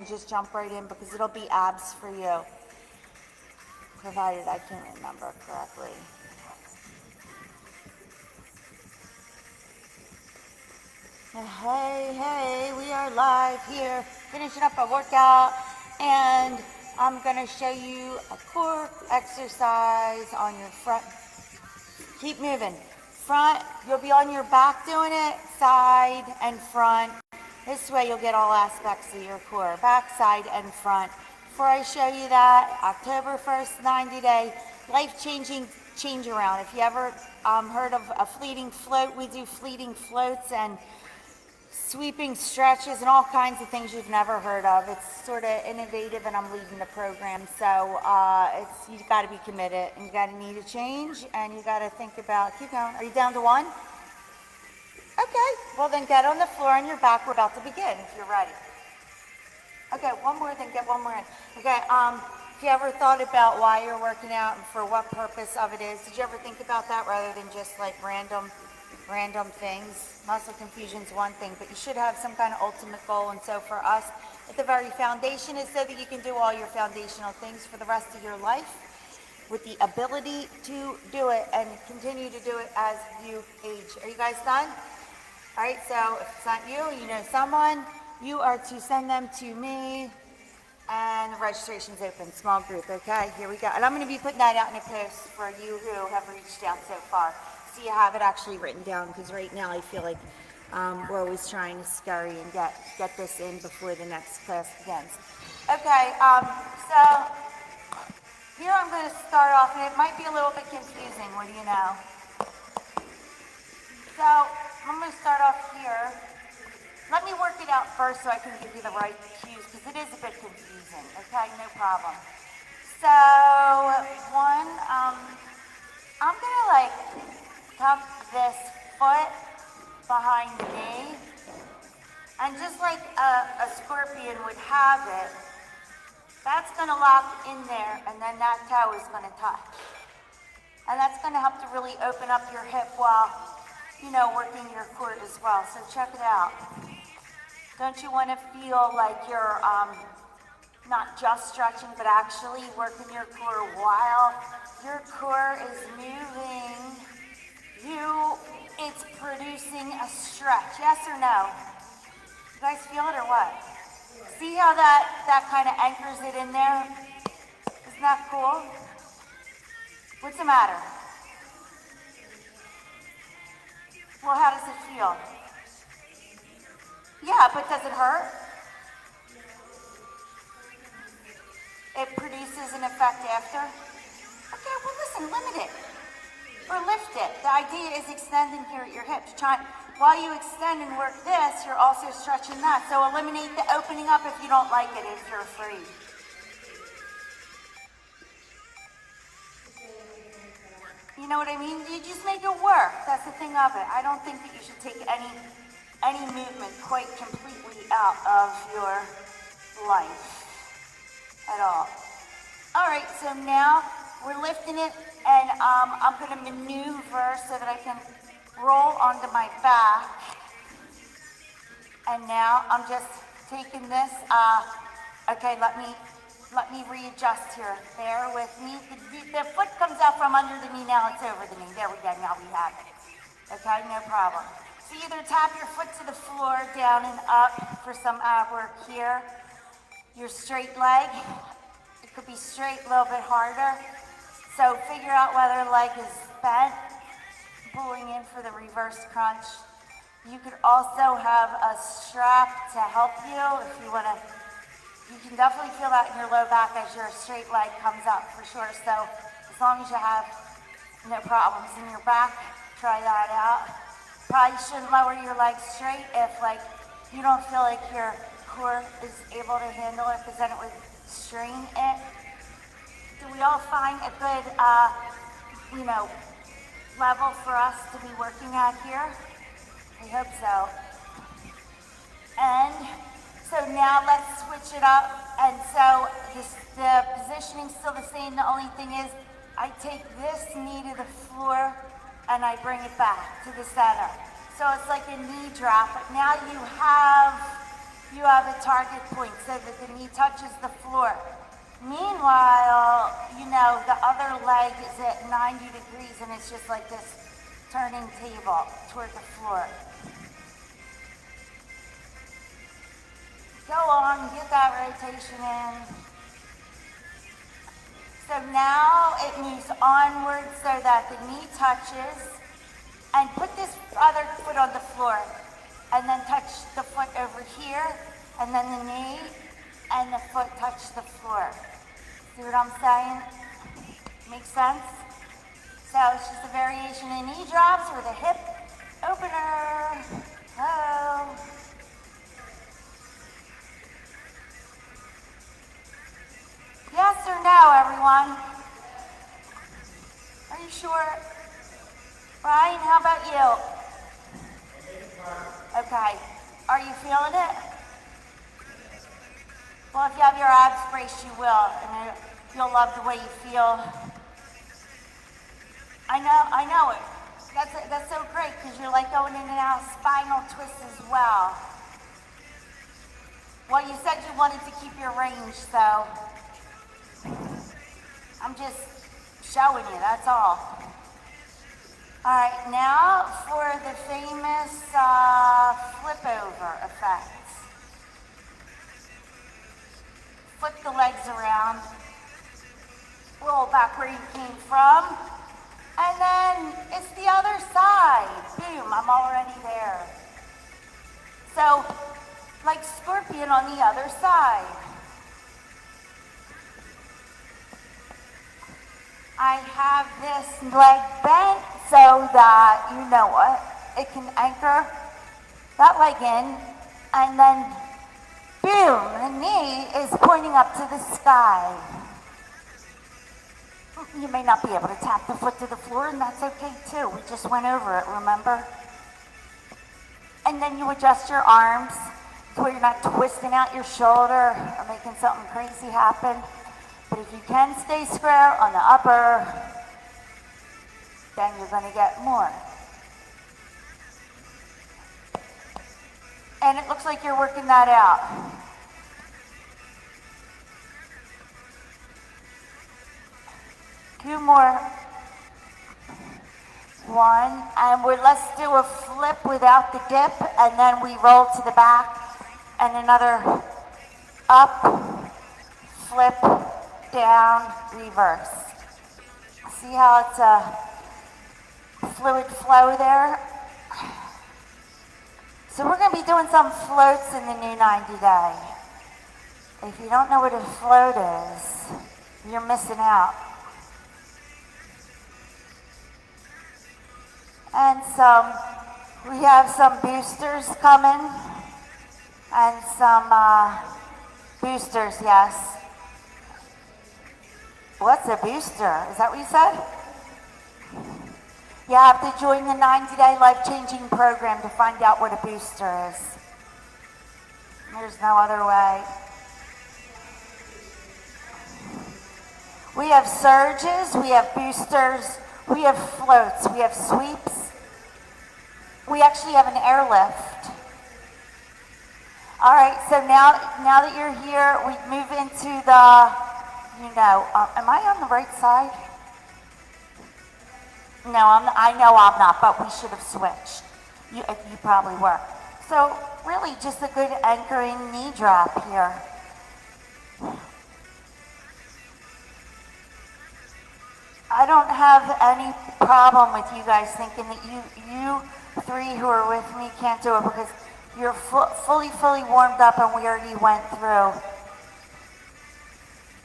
just jump right in because it'll be abs for you, provided I can remember correctly. Hey, we are live here, finishing up a workout, and I'm gonna show you a core exercise on your front. Keep moving. Front, you'll be on your back doing it, side and front. This way you'll get all aspects of your core, back, side, and front. Before I show you that, October 1st, 90-day, life-changing change around. If you ever heard of a fleeting float, we do fleeting floats and sweeping stretches and all kinds of things you've never heard of. It's sort of innovative, and I'm leading the program, so you got to be committed, and you got to need a change, and you got to think about, keep going. Are you down to one? Okay, well then get on the floor on your back. We're about to begin if you're ready. Okay, one more, then get one more in. Okay, if you ever thought about why you're working out and for what purpose of it is, did you ever think about that rather than just like random things? Muscle confusion is one thing, but you should have some kind of ultimate goal. And so for us, at the very foundation is so that you can do all your foundational things for the rest of your life with the ability to do it and continue to do it as you age. Are you guys done? All right, so if it's not you, you know someone, you are to send them to me, and the registration's open, small group, okay? Here we go. And I'm gonna be putting that out in a post for you who have reached out so far. So you have it actually written down, because right now I feel like we're always trying to scurry and get this in before the next class begins. Okay, so here I'm going to start off, and it might be a little bit confusing, what do you know? So I'm going to start off here. Let me work it out first so I can give you the right cues, because it is a bit confusing, okay? No problem. So one, I'm going to like tuck this foot behind the knee, and just like a scorpion would have it, that's going to lock in there, and then that toe is going to touch. And that's going to help to really open up your hip while, you know, working your core as well. So check it out. Don't you want to feel like you're not just stretching, but actually working your core while your core is moving? It's producing a stretch, yes or no? You guys feel it or what? See how that kind of anchors it in there? Isn't that cool? What's the matter? Well, how does it feel? Yeah, but does it hurt? It produces an effect after? Okay, well listen, limit it. Or lift it. The idea is extending here at your hips. While you extend and work this, you're also stretching that. So eliminate the opening up if you don't like it, if you're afraid. You know what I mean? You just make it work. That's the thing of it. I don't think that you should take any movement quite completely out of your life at all. All right, so now we're lifting it, and I'm going to maneuver so that I can roll onto my back. And now I'm just taking this. Okay, let me readjust here. Bear with me. The foot comes out from under the knee. Now it's over the knee. There we go. Now we have it. Okay, no problem. So either tap your foot to the floor, down and up for some ab work here. Your straight leg. It could be straight, a little bit harder. So figure out whether leg is bent, pulling in for the reverse crunch. You could also have a strap to help you if you want to. You can definitely feel that in your low back as your straight leg comes up for sure. So as long as you have no problems in your back, try that out. Probably shouldn't lower your legs straight if like you don't feel like your core is able to handle it, because then it would strain it. Do we all find a good, level for us to be working at here? I hope so. And so now let's switch it up. And so the positioning's still the same. The only thing is I take this knee to the floor and I bring it back to the center. So it's like a knee drop, but now you have you have a target point so that the knee touches the floor. Meanwhile, you know, the other leg is at 90 degrees and it's just like this turning table toward the floor. Go on, get that rotation in. So now it moves onward so that the knee touches, and put this other foot on the floor, and then touch the foot over here, and then the knee and the foot touch the floor. See what I'm saying? Makes sense? So it's just a variation in knee drops with a hip opener. Oh. Yes or no, everyone? Are you sure? Ryan, how about you? Okay. Are you feeling it? Well, if you have your abs braced, you will, and you'll love the way you feel. I know it. That's so great, because you're like going in and out of spinal twists as well. Well, you said you wanted to keep your range, so I'm just showing you, that's all. All right, now for the famous flip over effect. Flip the legs around, roll back where you came from, and then it's the other side. Boom, I'm already there. So, like scorpion on the other side. I have this leg bent so that, you know what, it can anchor that leg in, and then boom, the knee is pointing up to the sky. You may not be able to tap the foot to the floor, and that's okay too. We just went over it, remember? And then you adjust your arms so you're not twisting out your shoulder or making something crazy happen. But if you can stay square on the upper, then you're going to get more. And it looks like you're working that out. Two more. One, and let's do a flip without the dip, and then we roll to the back, and another up, flip, down, reverse. See how it's a fluid flow there? So we're going to be doing some floats in the new 90 day. If you don't know what a float is, you're missing out. And we have some boosters coming, and some boosters, yes. What's a booster? Is that what you said? You have to join the 90-day life-changing program to find out what a booster is. There's no other way. We have surges, we have boosters, we have floats, we have sweeps. We actually have an airlift. All right, so now that you're here, we move into the, am I on the right side? No, I know I'm not, but we should have switched. You probably were. So really just a good anchoring knee drop here. I don't have any problem with you guys thinking that you three who are with me can't do it, because you're fully warmed up, and we already went through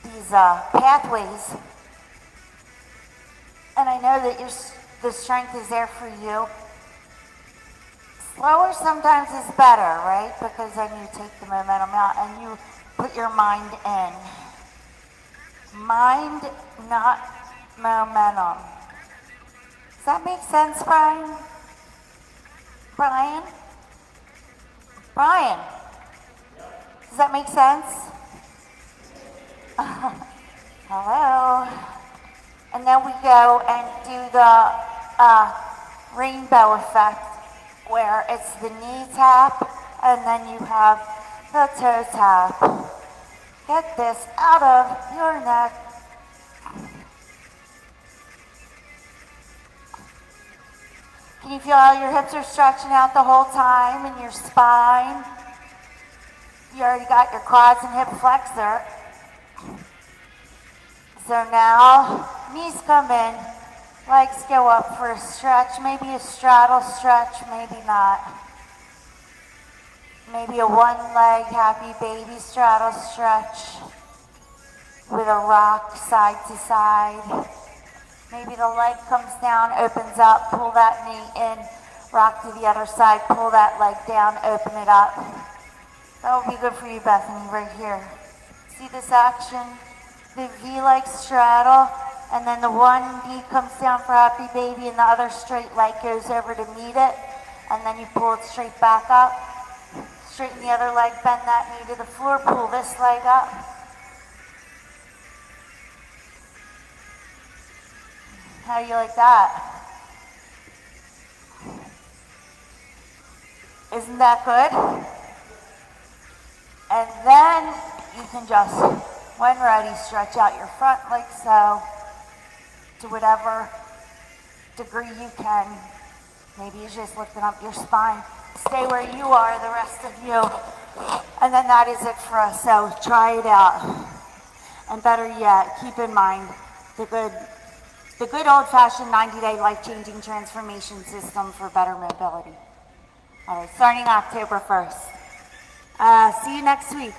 these pathways. And I know that the strength is there for you. Slower sometimes is better, right? Because then you take the momentum out and you put your mind in. Mind, not momentum. Does that make sense, Brian? Brian? Brian? Does that make sense? Hello? And then we go and do the rainbow effect, where it's the knee tap, and then you have the toe tap. Get this out of your neck. Can you feel how your hips are stretching out the whole time and your spine? You already got your quads and hip flexor. So now, knees come in, legs go up for a stretch, maybe a straddle stretch, maybe not. Maybe a one leg happy baby straddle stretch with a rock side to side. Maybe the leg comes down, opens up, pull that knee in, rock to the other side, pull that leg down, open it up. That will be good for you, Bethany, right here. See this action? The V-leg straddle, and then the one knee comes down for happy baby and the other straight leg goes over to meet it, and then you pull it straight back up. Straighten the other leg, bend that knee to the floor, pull this leg up. How do you like that? Isn't that good? And then you can just, when ready, stretch out your front like so, to whatever degree you can. Maybe you're just lifting up your spine. Stay where you are, the rest of you. And then that is it for us, so try it out. And better yet, keep in mind the good old-fashioned 90-day life-changing transformation system for better mobility. All right, starting October 1st. See you next week.